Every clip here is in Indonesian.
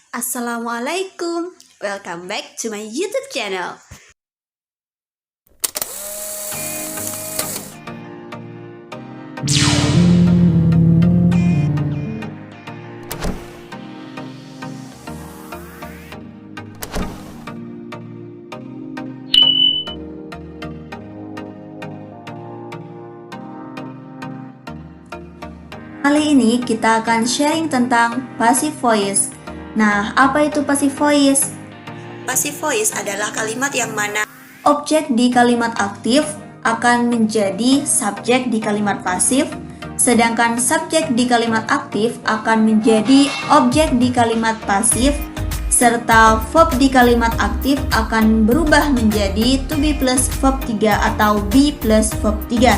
Assalamualaikum, welcome back to my YouTube channel. Kali ini kita akan sharing tentang passive voice. Nah, apa itu passive voice? Passive voice adalah kalimat yang mana objek di kalimat aktif akan menjadi subjek di kalimat pasif, sedangkan subjek di kalimat aktif akan menjadi objek di kalimat pasif, serta verb di kalimat aktif akan berubah menjadi to be plus verb 3 atau be plus verb 3.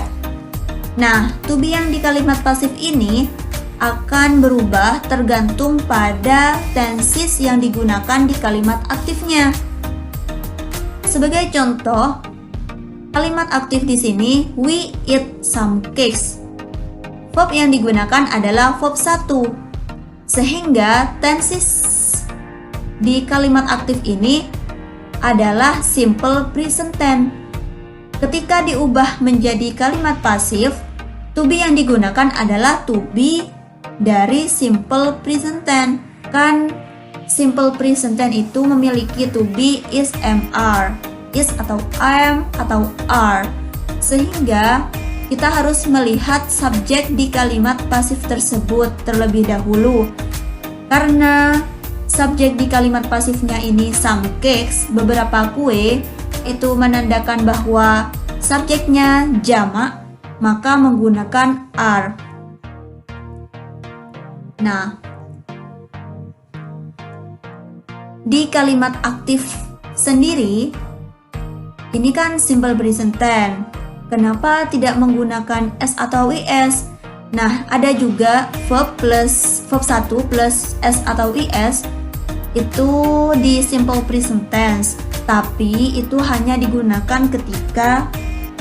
Nah, to be yang di kalimat pasif ini akan berubah tergantung pada tenses yang digunakan di kalimat aktifnya. Sebagai contoh, kalimat aktif di sini we eat some cakes. Verb yang digunakan adalah verb 1. Sehingga tenses di kalimat aktif ini adalah simple present tense. Ketika diubah menjadi kalimat pasif, to be yang digunakan adalah to be dari simple present tense. Kan simple present tense itu memiliki to be, is, am, are, is atau am atau are. Sehingga kita harus melihat subjek di kalimat pasif tersebut terlebih dahulu. Karena subjek di kalimat pasifnya ini some cakes, beberapa kue, itu menandakan bahwa subjeknya jamak, maka menggunakan are. Nah, di kalimat aktif sendiri, ini kan simple present tense. Kenapa tidak menggunakan s atau is? Nah, ada juga verb 1 plus s atau is itu di simple present tense. Tapi itu hanya digunakan ketika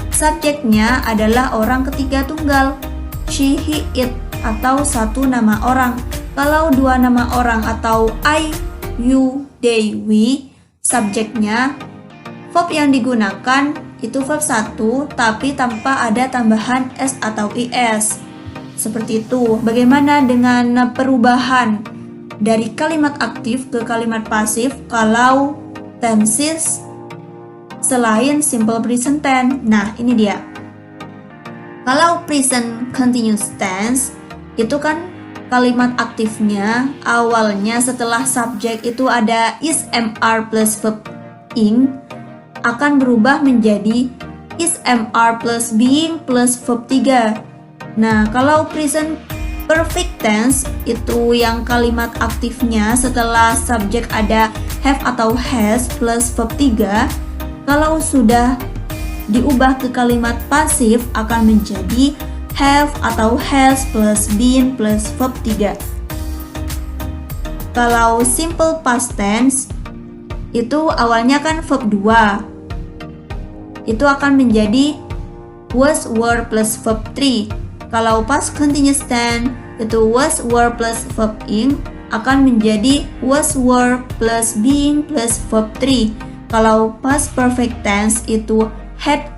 subjeknya adalah orang ketiga tunggal, she, he, it, atau satu nama orang. Kalau dua nama orang atau I, you, they, we, subjeknya, verb yang digunakan itu verb 1 tapi tanpa ada tambahan s atau is. Seperti itu. Bagaimana dengan perubahan dari kalimat aktif ke kalimat pasif kalau tenses selain simple present tense? Nah, ini dia. Kalau present continuous tense, itu kan kalimat aktifnya awalnya setelah subjek itu ada is, am, are plus verb ing, akan berubah menjadi is, am, are plus being plus verb 3. Nah, kalau present perfect tense itu yang kalimat aktifnya setelah subjek ada have atau has plus verb 3, kalau sudah diubah ke kalimat pasif akan menjadi have atau has plus been plus verb 3. Kalau simple past tense itu awalnya kan verb 2, itu akan menjadi was, were plus verb 3. Kalau past continuous tense itu was, were plus verb ing akan menjadi was, were plus being plus verb 3. Kalau past perfect tense itu had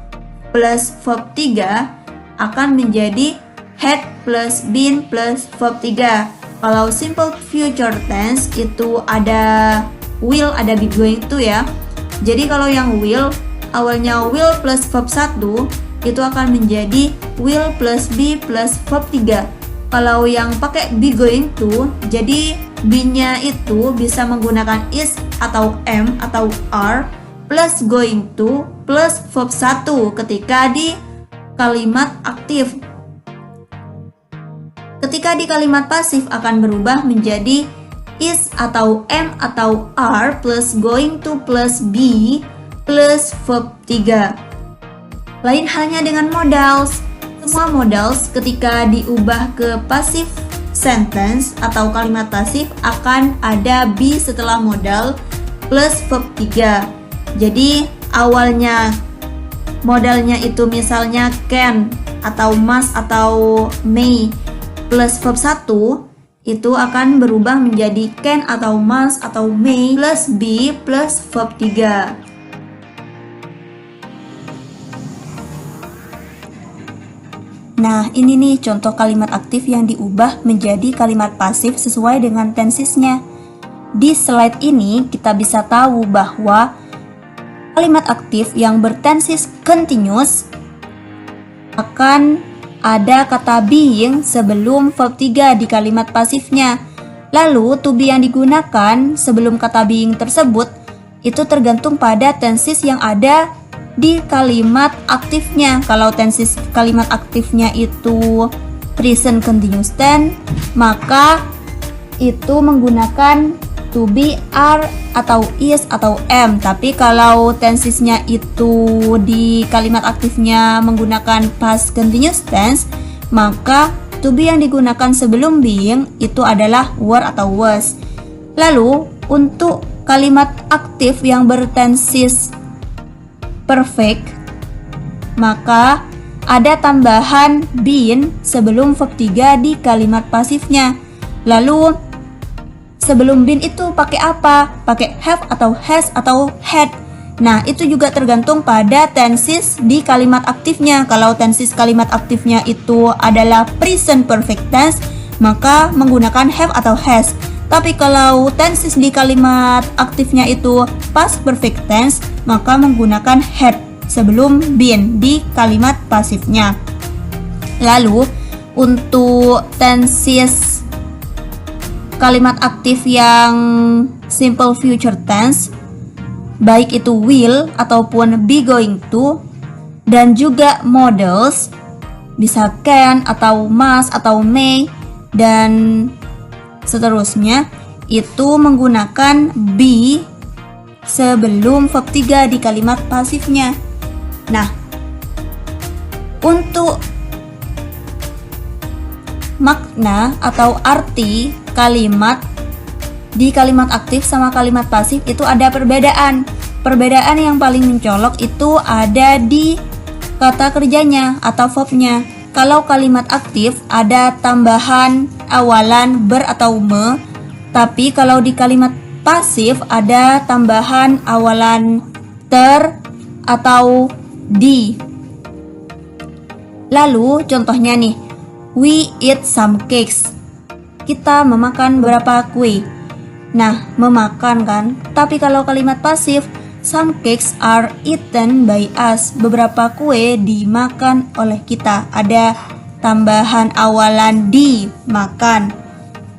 plus verb 3 akan menjadi had plus been plus verb 3. Kalau simple future tense itu ada will, ada be going to ya. Jadi kalau yang will awalnya will plus verb 1 itu akan menjadi will plus be plus verb 3. Kalau yang pakai be going to, jadi be-nya itu bisa menggunakan is atau am atau are plus going to plus verb 1 ketika di kalimat aktif. Ketika di kalimat pasif akan berubah menjadi is atau am atau are plus going to plus be plus verb 3. Lain halnya dengan modals. Semua modals ketika diubah ke passive sentence atau kalimat pasif akan ada be setelah modal plus verb 3. Jadi awalnya modalnya itu misalnya can atau must atau may plus verb 1, itu akan berubah menjadi can atau must atau may plus be plus verb 3. Nah, ini nih contoh kalimat aktif yang diubah menjadi kalimat pasif sesuai dengan tensesnya. Di slide ini kita bisa tahu bahwa kalimat aktif yang bertenses continuous akan ada kata being sebelum verb 3 di kalimat pasifnya. Lalu, to be yang digunakan sebelum kata being tersebut itu tergantung pada tenses yang ada di kalimat aktifnya. Kalau tenses kalimat aktifnya itu present continuous tense, maka itu menggunakan to be, are, atau is, atau am. Tapi kalau tensesnya itu di kalimat aktifnya menggunakan past continuous tense, maka to be yang digunakan sebelum being itu adalah were atau was. Lalu untuk kalimat aktif yang bertenses perfect, maka ada tambahan been sebelum verb 3 di kalimat pasifnya. Lalu sebelum been itu pakai apa? Pakai have atau has atau had. Nah, itu juga tergantung pada tenses di kalimat aktifnya. Kalau tenses kalimat aktifnya itu adalah present perfect tense, maka menggunakan have atau has. Tapi kalau tenses di kalimat aktifnya itu past perfect tense, maka menggunakan had sebelum been di kalimat pasifnya. Lalu untuk tenses kalimat aktif yang simple future tense, baik itu will ataupun be going to, dan juga models bisa can atau must atau may dan seterusnya, itu menggunakan be sebelum verb 3 di kalimat pasifnya. Nah, untuk makna atau arti kalimat di kalimat aktif sama kalimat pasif itu ada perbedaan. Perbedaan yang paling mencolok itu ada di kata kerjanya atau verbnya. Kalau kalimat aktif ada tambahan awalan ber atau me, tapi kalau di kalimat pasif ada tambahan awalan ter atau di. Lalu contohnya nih, we eat some cakes. Kita memakan beberapa kue. Nah, memakan kan. Tapi kalau kalimat pasif, some cakes are eaten by us. Beberapa kue dimakan oleh kita. Ada tambahan awalan di, makan,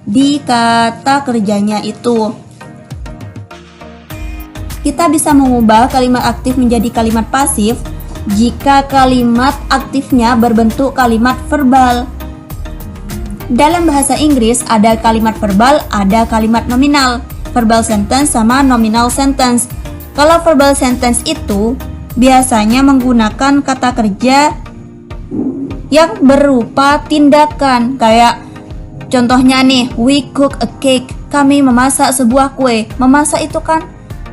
di kata kerjanya itu. Kita bisa mengubah kalimat aktif menjadi kalimat pasif jika kalimat aktifnya berbentuk kalimat verbal. Dalam bahasa Inggris ada kalimat verbal, ada kalimat nominal, verbal sentence sama nominal sentence. Kalau verbal sentence itu biasanya menggunakan kata kerja yang berupa tindakan, kayak contohnya nih, we cook a cake, kami memasak sebuah kue. Memasak itu kan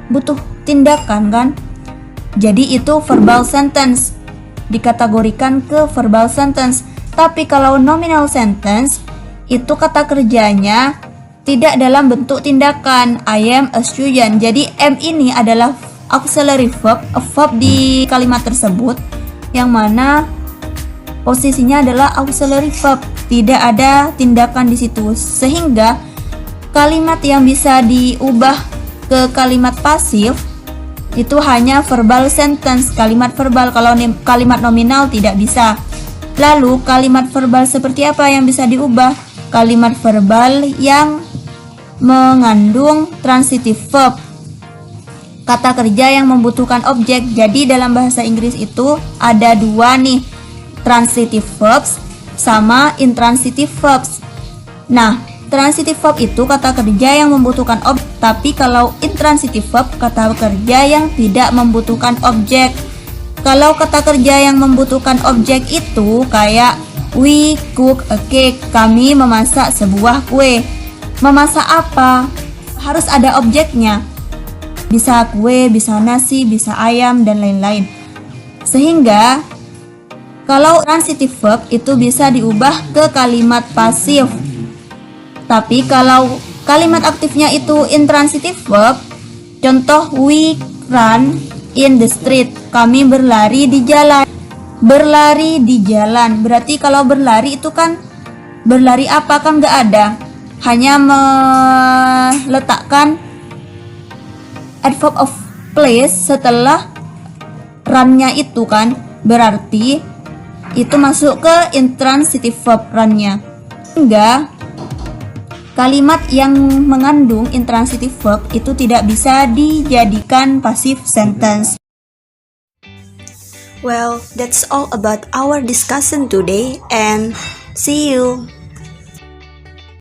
butuh tindakan kan? Jadi itu verbal sentence, dikategorikan ke verbal sentence. Tapi kalau nominal sentence, itu kata kerjanya tidak dalam bentuk tindakan. I am a student. Jadi am ini adalah auxiliary verb, a verb di kalimat tersebut, yang mana posisinya adalah auxiliary verb, tidak ada tindakan di situ. Sehingga kalimat yang bisa diubah ke kalimat pasif itu hanya verbal sentence, kalimat verbal. Kalau kalimat nominal tidak bisa. Lalu kalimat verbal seperti apa yang bisa diubah? Kalimat verbal yang mengandung transitive verb, kata kerja yang membutuhkan objek. Jadi dalam bahasa Inggris itu ada dua nih, transitive verbs sama intransitive verbs. Nah, transitive verb itu kata kerja yang membutuhkan objek, tapi kalau intransitive verb kata kerja yang tidak membutuhkan objek. Kalau kata kerja yang membutuhkan objek itu kayak we cook a cake, kami memasak sebuah kue. Memasak apa? Harus ada objeknya. Bisa kue, bisa nasi, bisa ayam, dan lain-lain. Sehingga kalau transitive verb itu bisa diubah ke kalimat pasif. Tapi kalau kalimat aktifnya itu intransitive verb, contoh we run in the street, kami berlari di jalan. Berlari di jalan, berarti kalau berlari itu kan berlari apa, kan gak ada, hanya meletakkan adverb of place setelah run-nya itu kan, berarti itu masuk ke intransitive verb run-nya. Hingga kalimat yang mengandung intransitive verb itu tidak bisa dijadikan passive sentence. Well, that's all about our discussion today, and see you.